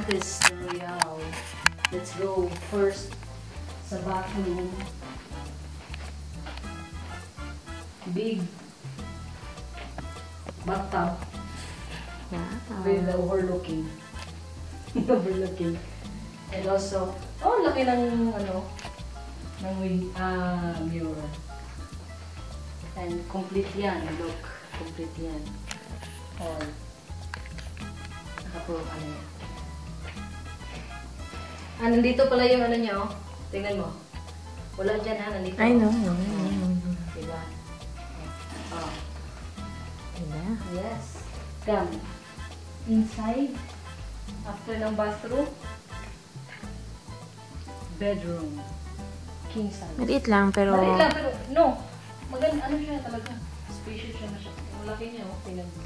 Atlantis Royale. Let's go first sa bathroom. Big bathtub. With overlooking. Overlooking. And also, oh, laki ng ano, ng mirror. And complete yan. Look, complete yan. All. Nakapuro ano yan. Nandito pala yung ano niya, oh. Tingnan mo. Wala dyan, ha? Nandito. I know. Diba? Oh. Diba? Yes. Come. Inside. After ng bathroom. Bedroom. King size. Maliit lang, pero... Maliit lang, pero no. Maganda, ano siya talaga. Spacious siya na siya. Ang laki niya, oh. Tingnan mo.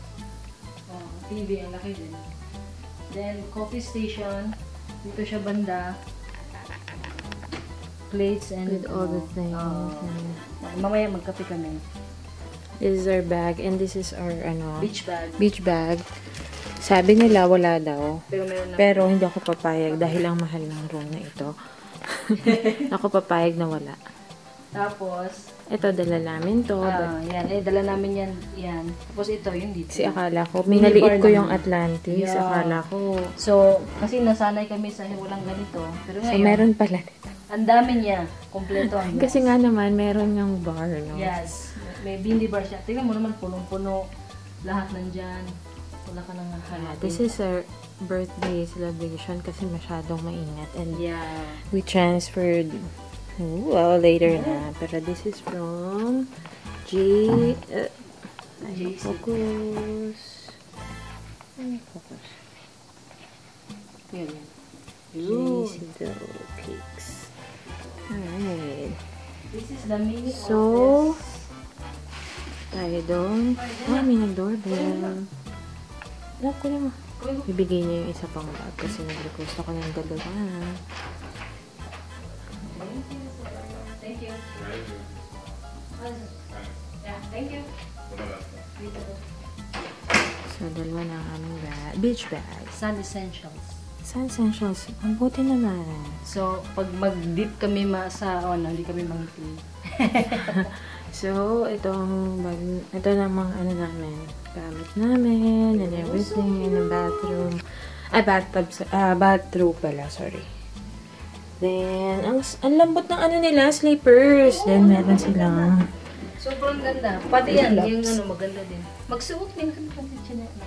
Oh, TV, ang laki din. Then, coffee station. Dito siya banda. Plates and... With all the things. Mamaya magkape kami. This is our bag, and this is our, Beach bag. beach bag. Sabi nila, wala daw. Pero meron na. Pero hindi ako papayag dahil ang mahal ng room na ito. Ako papayag na wala. Tapos, Ito, dala namin to. yan. Dala namin yan. Yan. Tapos ito, yung dito. Kasi akala ko, minaliit ko yung Atlantis. Yeah. Akala ko. So, kasi nasanay kami sa walang ganito. Pero So, ngayon, meron pala. ang dami niya. Kompleto ang glass. Kasi nga naman, meron yung bar, no? Yes. May bindi bar siya. Tingnan mo naman, punong-puno. Lahat nandyan. Wala ka nang hanapin. This is our birthday celebration kasi masyadong maingat. And Yeah. we transferred later na. Pero this is from JC. Focus. Focus. Yan, yan. JC Dough Cakes. Alright. This is the mini So, office. tayo doon. May nag-doorbell. Alam ko naman. Bibigay niya yung isa pang bag kasi nag-request ako ng dalawa. Thank you. Yeah, thank you. So, dalawa na ang aming bag. Beach bag. Sun Essentials. Sun Essentials. Ang buti naman. So, pag mag-dip kami sa hindi kami mangitim. So, itong bag, ito namang ano namin, gamit namin, and everything in the bathroom. Bathroom pala, sorry. Then, ang lambot ng ano nila, slippers. Then, meron silang Sobrang ganda. Pati yan, yung maganda din. Magsuot din kami kasi chinela.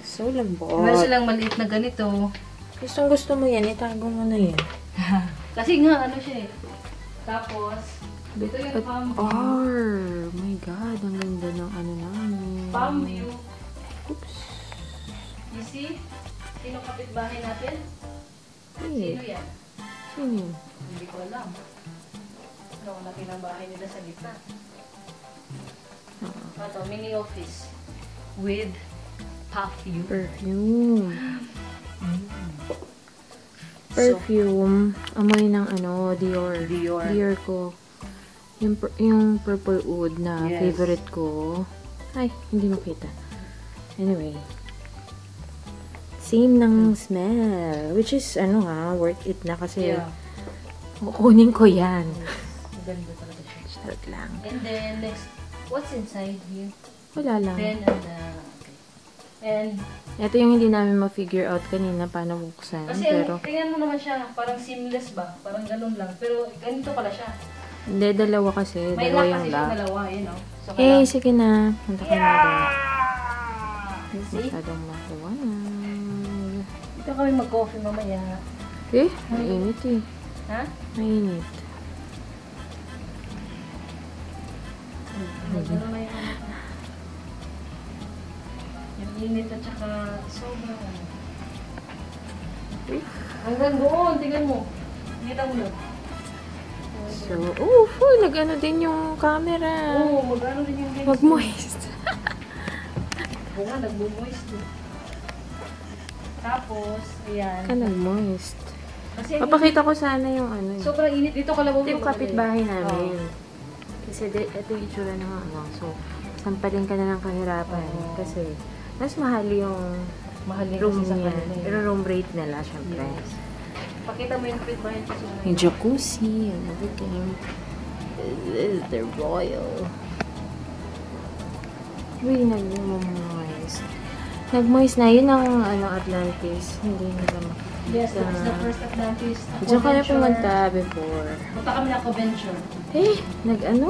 so lambot. Meron silang maliit na ganito. Gustong gusto mo yan, itago mo na yan. Kasi nga, siya eh. Tapos, dito yung palm view. Oh my God, ang ganda ng ano namin. Palm view. Oops. You see? Sino kapitbahay natin? Hey, Sino yan? sino yun? Hindi ko alam. Ang laki ng bahay nila sa gitna. Ito, mini office. With perfume. Perfume. Perfume. Amoy ng Dior. Dior ko. Yung purple wood na Yes. favorite ko. Ay, hindi makita. Anyway. Same ng smell. Which is, worth it na kasi Yeah. kukunin ko yan. Maganda talaga siya. Charot lang. And then, next, what's inside here? Wala lang. Pen and, okay. And, Ito yung hindi namin ma-figure out kanina paano buksan. kasi Pero, tingnan mo naman siya, parang seamless ba? Parang ganun lang. Pero, ganito pala siya. hindi, dalawa kasi. May Dalawa lock yung kasi siya, lock. dalawa, you know. So, Sige na. Punta ka na doon. See? Masyadong mahiwanag. Dito kami mag-coffee mamaya. Mainit eh. Ha? Mainit. Magano na yung init at saka sobrang hanggang doon, tingnan mo. Kita mo doon. So, nag-ano din yung camera. Oo, mag-ano din yung lens. Mag-moist. Oo nga, nagbo-moist din. Tapos, ayan. Ka nag-moist. Kasi Papakita ko sana yung sobrang init. Dito kalabog yung kapitbahay namin. Kasi ito yung itsura ng So, sampalin ka na ng kahirapan. Oo. Kasi, mas mahal yung Mahal din room kasi sa niya. kanila. Pero room rate nila, syempre. Yes. Pakita mo yung free behind kasi Yung jacuzzi and everything. This is the royal. Uy, nag-moist. Nag-moist na. Yun ang Atlantis. Hindi nila makikita. Yes, that's the first Atlantis. Diyan ka na pumunta before. Punta kami na convention. Nag-ano?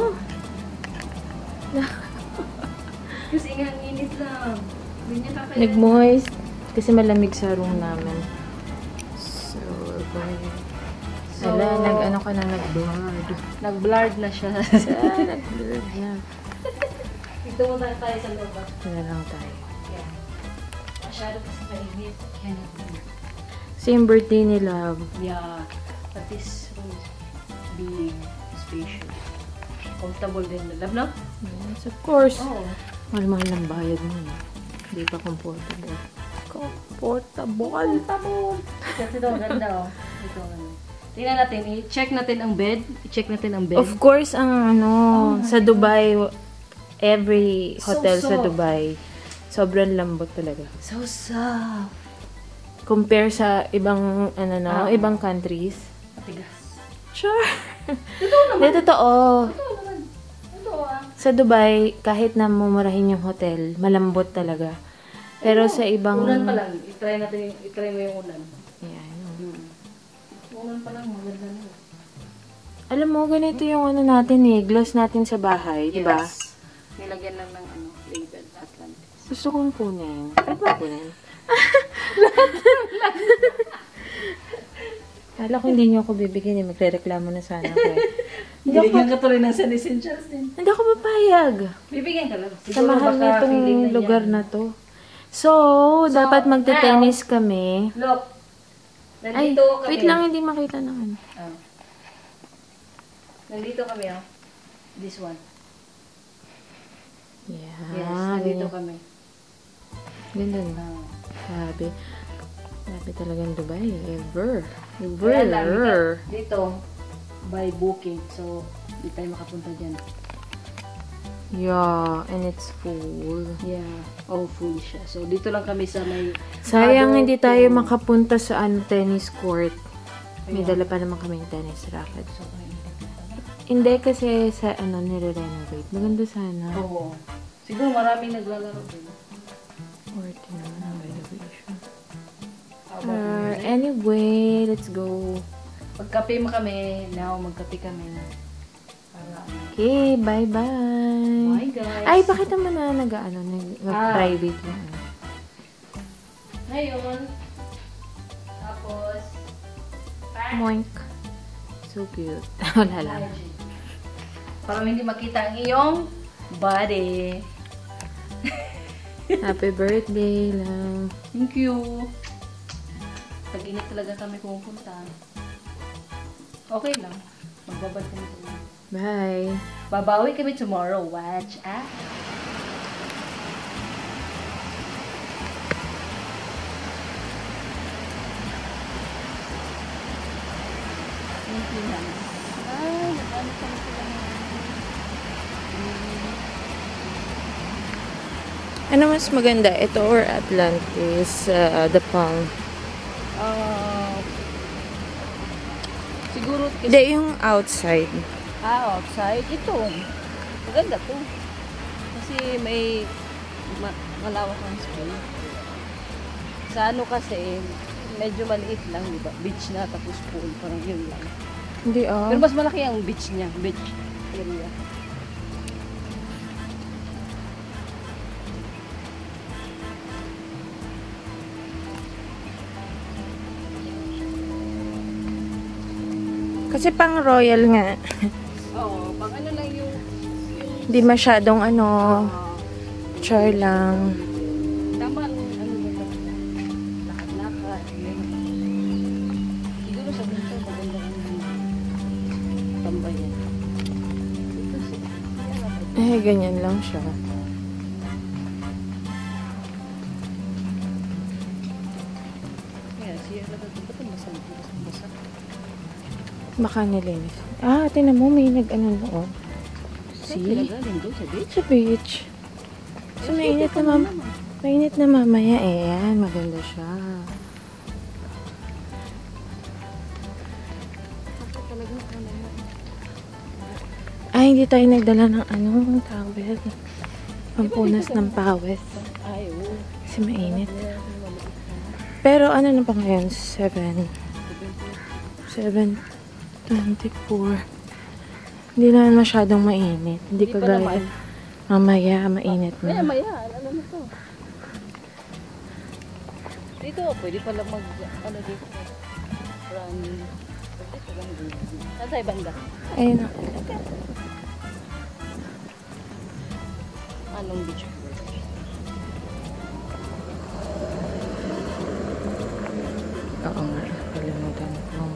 Kasi nga, ang init lang. Hindi niya kakayanin. Nag-moist. Kasi malamig sa room namin. So, nag-ano ka na, nag-blurred. Nag-blurred na siya. Nag-blurred na. Dito muna tayo sa loob. Ito na lang tayo. Yeah. Masyado kasi mainit. Cannot do. Same birthday ni Love. Yeah. But this room being spacious. Comfortable din. Love na? Yes, of course. Oo. Mahal-mahal ng bayad mo. Hindi pa comfortable. Comfortable. Kasi ito, ganda oh. Ito, ano. Tingnan natin, i-check natin ang bed. I-check natin ang bed. Of course, ang sa Dubai, every hotel So sa soft. Dubai, sobrang lambot talaga. So soft. Compare sa ibang, ibang countries. Matigas. Sure. Totoo naman. Hindi, totoo. Totoo naman. Totoo ah. Sa Dubai, kahit na mumurahin yung hotel, malambot talaga. Pero sa ibang... Ulan pa lang. I-try mo yung ulan. Yeah, I know. Ulan pa lang, maganda na. Alam mo, ganito yung natin gloss natin sa bahay, di ba? Yes. Nilagyan lang ng label Atlantis. Gusto kong kunin. Pwede ba kunin? Kala ko hindi niyo ako bibigyan eh. Magre-reklamo na sana ako eh. Bibigyan ka tuloy ng San Essentials din. Hindi ako papayag. Bibigyan ka lang. Sa mahal baka feeling nitong na lugar yan. na to. So dapat magte-tennis kami. Look. Ay, Nandito kami. wait lang, hindi makita na ano. Oh. Nandito kami oh. This one. Yeah. Yes, nandito kami. Ganda na. Oh. Sabi. Sabi talagang Dubai. Ever. Kaya lang, Ever. dito, by booking. So, hindi tayo makapunta dyan. Yeah, and it's full. Yeah. Oh, full siya. So, dito lang kami sa may... Sayang Adult hindi tayo to- makapunta sa tennis court. May Ayun. dala pa naman kami tennis racket. So, Hindi kasi sa nire-renovate. Maganda sana. oo. Siguro maraming naglalaro din. Court naman ang renovation. How about music? Anyway, let's go. Magkape mo kami. Now, magkape kami. Para, Okay, bye-bye. Bye, guys. Ay, bakit naman na nag-private na? Ngayon, tapos, Moink. So cute. Wala lang. para hindi makita ang iyong body. Happy birthday lang. Thank you. Pag-init talaga kami pumunta. Okay lang. Magbabad kami tomorrow. Bye. Babawi kami tomorrow. Watch out. Thank you, guys. Ay, nag-ano kami sila Ano mas maganda? Ito or Atlantis? Dapang. siguro Hindi, yung outside. outside. Ito. Maganda to. Kasi may malawak ang space. Sa ano kasi, medyo maliit lang, di ba? Beach na, tapos pool. Parang yun lang. Hindi Pero mas malaki ang beach niya. Beach area. Kasi pang royal nga. Oo, pang ano lang yung Hindi masyadong char lang. tama ang ano mo lang. Lakad-lakad. Siguro sa dito, maganda ang tambayan. Ito Eh, ganyan lang siya. Kaya siya na ito. Ba't ang basa? Baka nilinis. Tinan mo, may nag-ano noon. See? Galing doon sa beach. Sa beach. So, mainit naman. Mainit na mamaya eh. Yan, maganda siya. Ay, hindi tayo nagdala ng towel. Pampunas ng pawis. Kasi mainit. Pero ano na pa ngayon? 7:24. Hindi naman masyadong mainit. Hindi ko gaya. Mamaya, mainit na. Maya, ano na to? Dito, pwede pala dito. Saan tayo banda? Ayun na. Anong beach? Oo nga, kalimutan ko.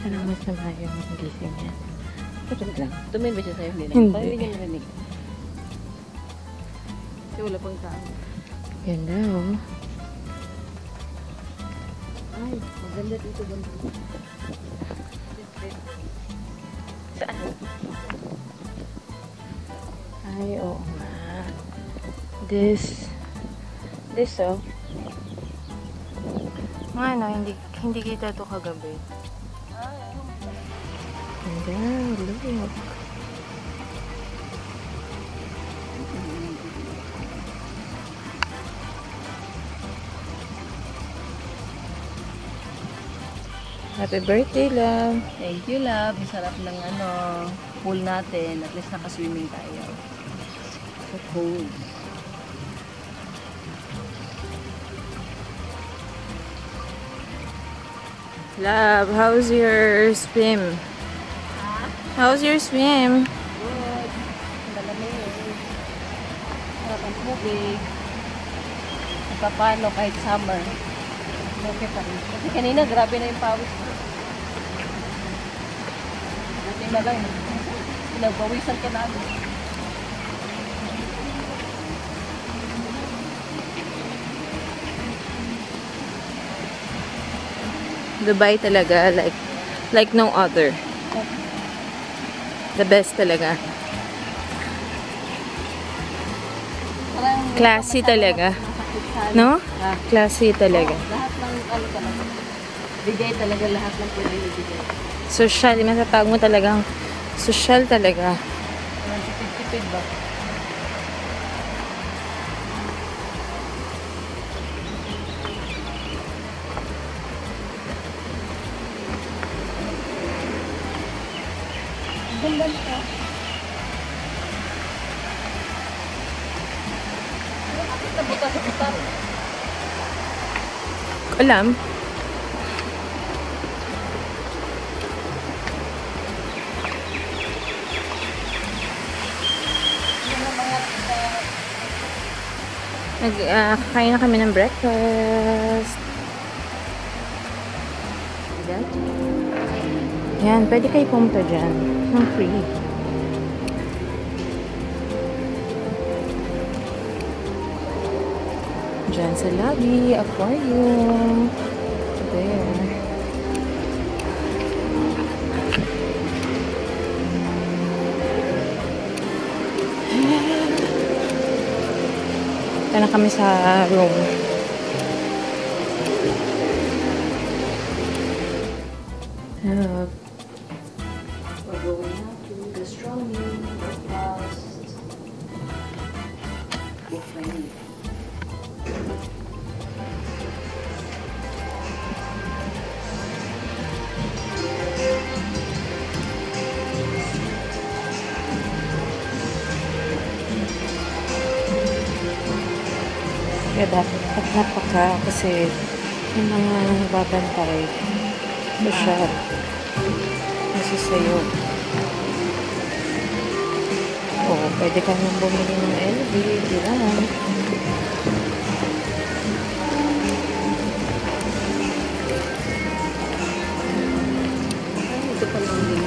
Alam mo sa mayo ang gising niya. Tulog lang. Tumingin ba siya sa'yo? Hindi. Hindi. Parang hindi niya narinig. Kasi wala pang tao. Ganda oh. Ay, maganda dito. Saan? Ay, oo nga. This oh. Mga ano, hindi kita to kagabi. Ganda, look. Happy birthday, love. Thank you, love. Ang sarap ng pool natin. At least nakaswimming tayo. So cold. Love, how's your swim? How's your swim? Good. Ang dalamig. Sarap ang tubig. Napapalo kahit summer. Okay pa rin. Kasi kanina, grabe na yung pawis ko. Natin na lang. Pinagpawisan ka namin. Dubai talaga, like no other. The best talaga. Classy talaga. No? Classy talaga. Lahat ng talaga. Bigay talaga lahat ng pwede ibigay. Social, masatawag mo talagang social talaga. Tipid-tipid ba? Ganda nito. Bakit nabutas-butas? Alam. Kakain na kami ng breakfast. Yan, pwede kayo pumunta dyan. Ng free. Dyan sa lobby, aquarium. There. Ito na kami sa room. We're going out to gastronomy, breakfast, buffet. Kaya dapat napaka kasi yung mga babantay social kasi sa'yo. Oo, pwede ka nang bumili ng LV, di lang. Ito pa lang din.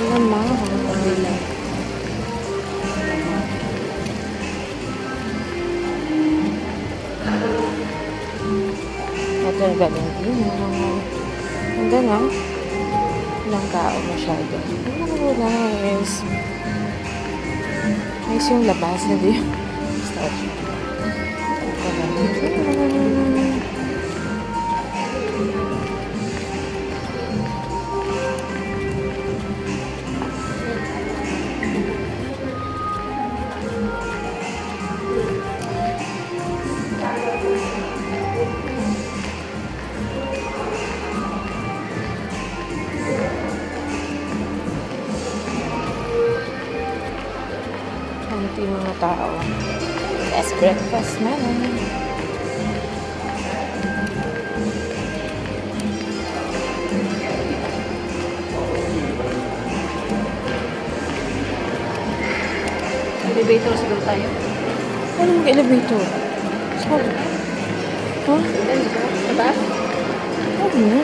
Lamang. Ito yung Valentino. Ganda, no? Walang tao masyado. Oh, nice. Nice yung labas. Hindi yung statue. Ito yung mga tao. Yes, breakfast na. Elevator siguro tayo. Ano mag-elevator? Saan? Huh? Diba? Ano na?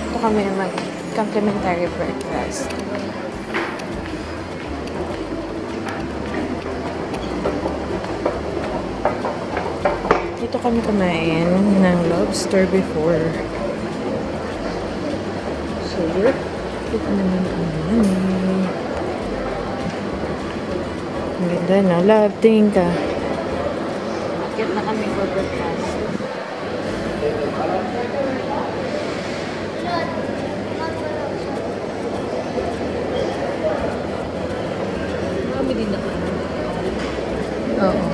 Ito kami na mag-complimentary breakfast. Dito kami kumain ng lobster before. So, ito naman kami. Ang ganda, no? Love, tingin ka. Akit na kami for breakfast. Marami din na kayo. Oo.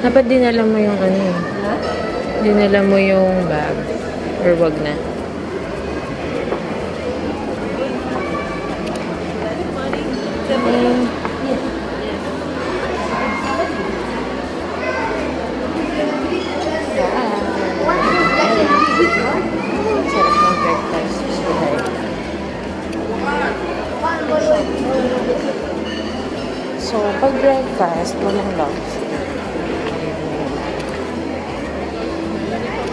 Dapat dinala mo yung ano. Ha? Dinala mo yung bag. Or wag na. Sarap ng breakfast. So, pag breakfast, walang lunch.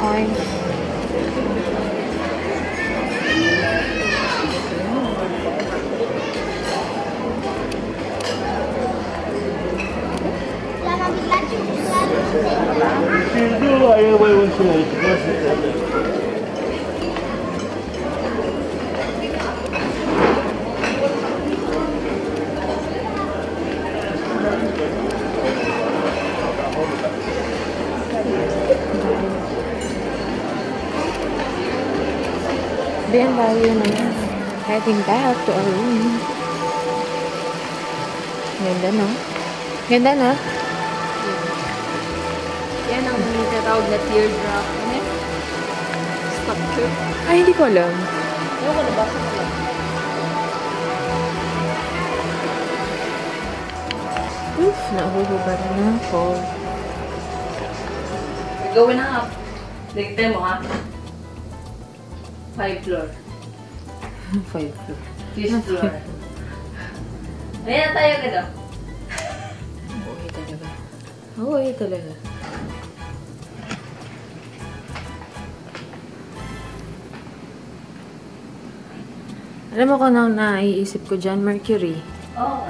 Ay. Then, tayo naman heading back to our room. Ganda, no? Ganda, no? Yan ang tinatawag na teardrop. Ano yun? Structure. Ay, hindi ko alam. Ano ko nabasa ko lang? Oof, nahuhubar na ako. Gawin na up. Dikte mo ha. 5 floor. 5 floor. 5 floor. Ayan na tayo ka daw. Okay talaga. Okay talaga. Alam mo kung anong naiisip ko dyan, Mercury. Oo.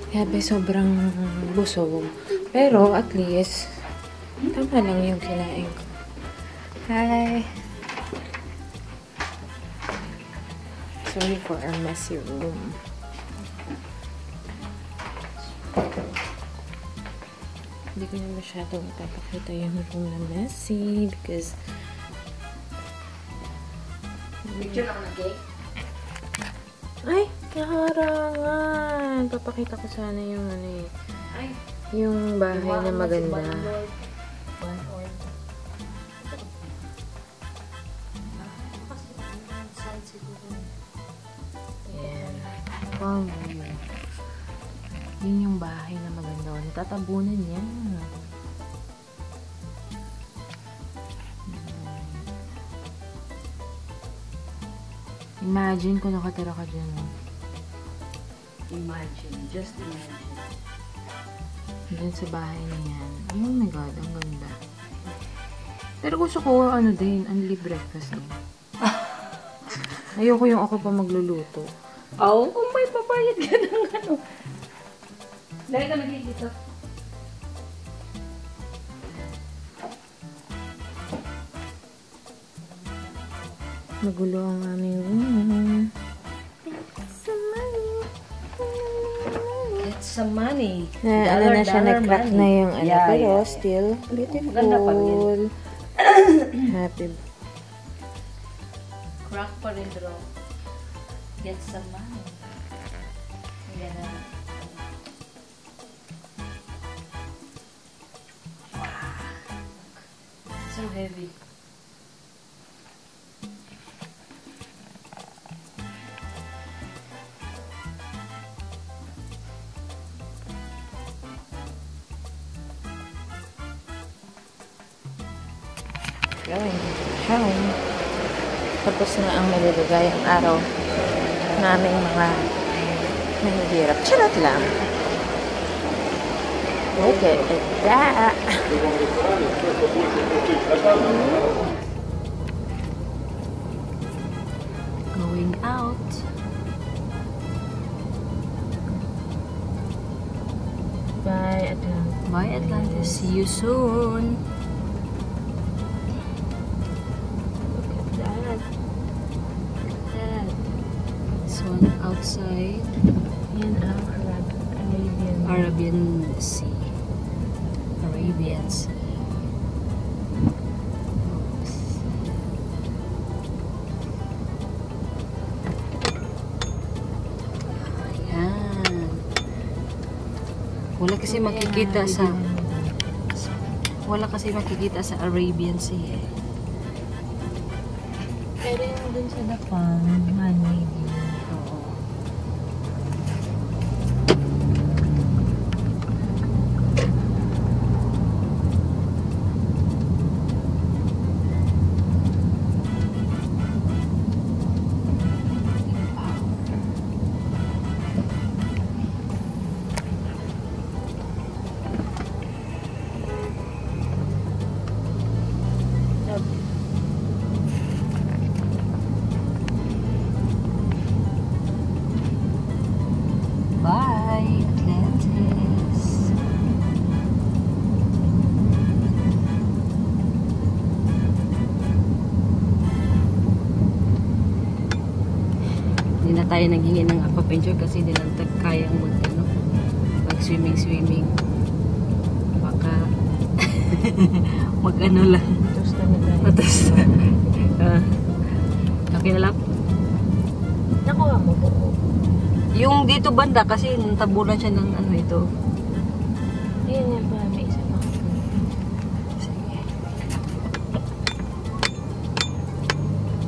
Yabe, sobrang busog. Pero, at least, tama lang yung kinain ko. Hi! Sorry for our messy room. Hindi ko na masyadong ipapakita yung room na messy because Picture ako ng cake. ay, kaharangan! Papakita ko sana yung ano eh. Ay. Yung bahay na maganda. Yan. Wow. Yun yung bahay na maganda. Natatabunan yan. Imagine kung nakatira ka dyan. Imagine. Just imagine. Dyan sa bahay na yan. Oh my God, ang ganda. Pero gusto ko, ano din, unli breakfast din. Ayoko yung ako pa magluluto. Oh, kung may papayad ka ng ano. Dahil ka nagkikita. Magulo ang aming room. Get some money. Ano na siya, nag-crack na yung ano. Yeah, pero yeah. still, beautiful. Maganda pa rin. Happy. Crack pa rin, bro. Get some money. Ayan na. Wow. So heavy. Going home. Tapos na ang maliligayang araw naming mga mahihirap. Charot lang. Look at that. Going out. Bye, Atlantis. Bye, Atlantis. See you soon. Outside Yan ang Arabian Sea. Arabian Sea. Oops. Ayan. Wala kasi makikita sa Arabian Sea eh. Pero yung dun sa Dapang, man-made yun. Bye, Atlantis. Hindi na tayo naghingi ng aquaventure kasi hindi lang kayang mag-swimming. Baka mag-ano lang. Matusta. Okay na lang? Nakuha mo po. Yung dito banda kasi tabunan siya ng ano ito. Ayan yan pa, may isa pa. Sige.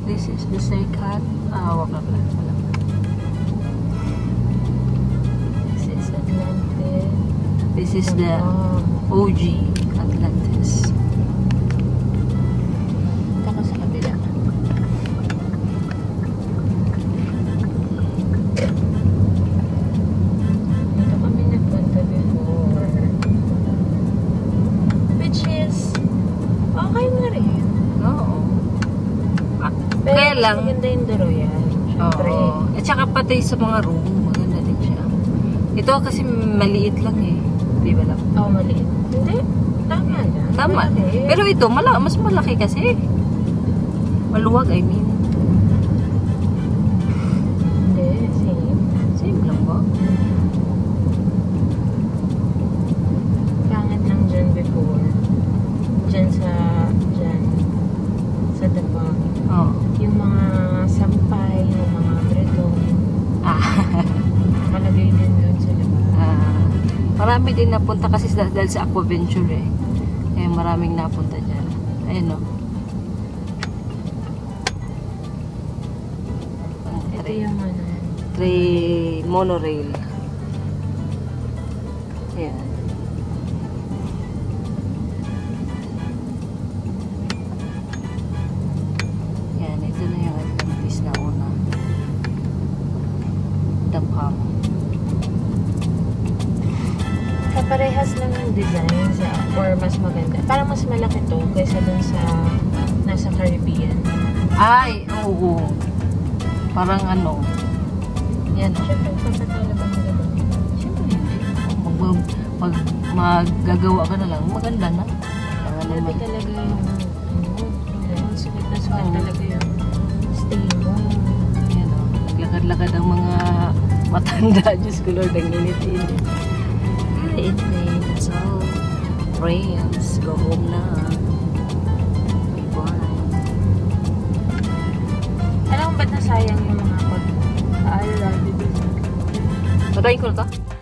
This is the second. Wag na pala. Wala. This is Atlantis. This is the OG Atlantis. Taka sa kabila. Dito kami nagpunta before. Which is okay na rin. Oo. Pero Kaya mas lang. maganda yung Doroyan. Siyempre. Oo. At saka pati sa mga room, maganda din siya. Ito kasi maliit lang eh. Di ba lang? Oh, maliit. Hindi. Tama na. Tama. Malaki. Pero ito, mas malaki kasi. Maluwag, I mean. Hindi, same. Same lang ba? Pangit lang dyan before. Dyan sa Dapang. Oo. Yung mga sampay, yung mga bretong, nakalagay din doon sa labas. Marami din napunta kasi dahil sa aquaventure eh. Kaya maraming napunta dyan. Ayun o. Ito yung ano. Monorail. Ayan. Ayan, ito na yung Atlantis na una. Dapam. Kaparehas lang ng design sa, or mas maganda. Parang mas malaki to kaysa dun sa nasa Caribbean. Ay, oo. Parang ano, yan. Siyempre, papatala ba maganda? Siyempre hindi. Pag maggagawa ka na lang, maganda na. Grabe talaga yung sulit na sulit talaga yung stay mo. Yan o. Naglakad-lakad ang mga matanda. Diyos ko Lord, ang init-init. It's raining, so friends, go home na. Bye-bye. Alam mo ba't nasayang yung mga pag-aaral dito? Patayin ko na to?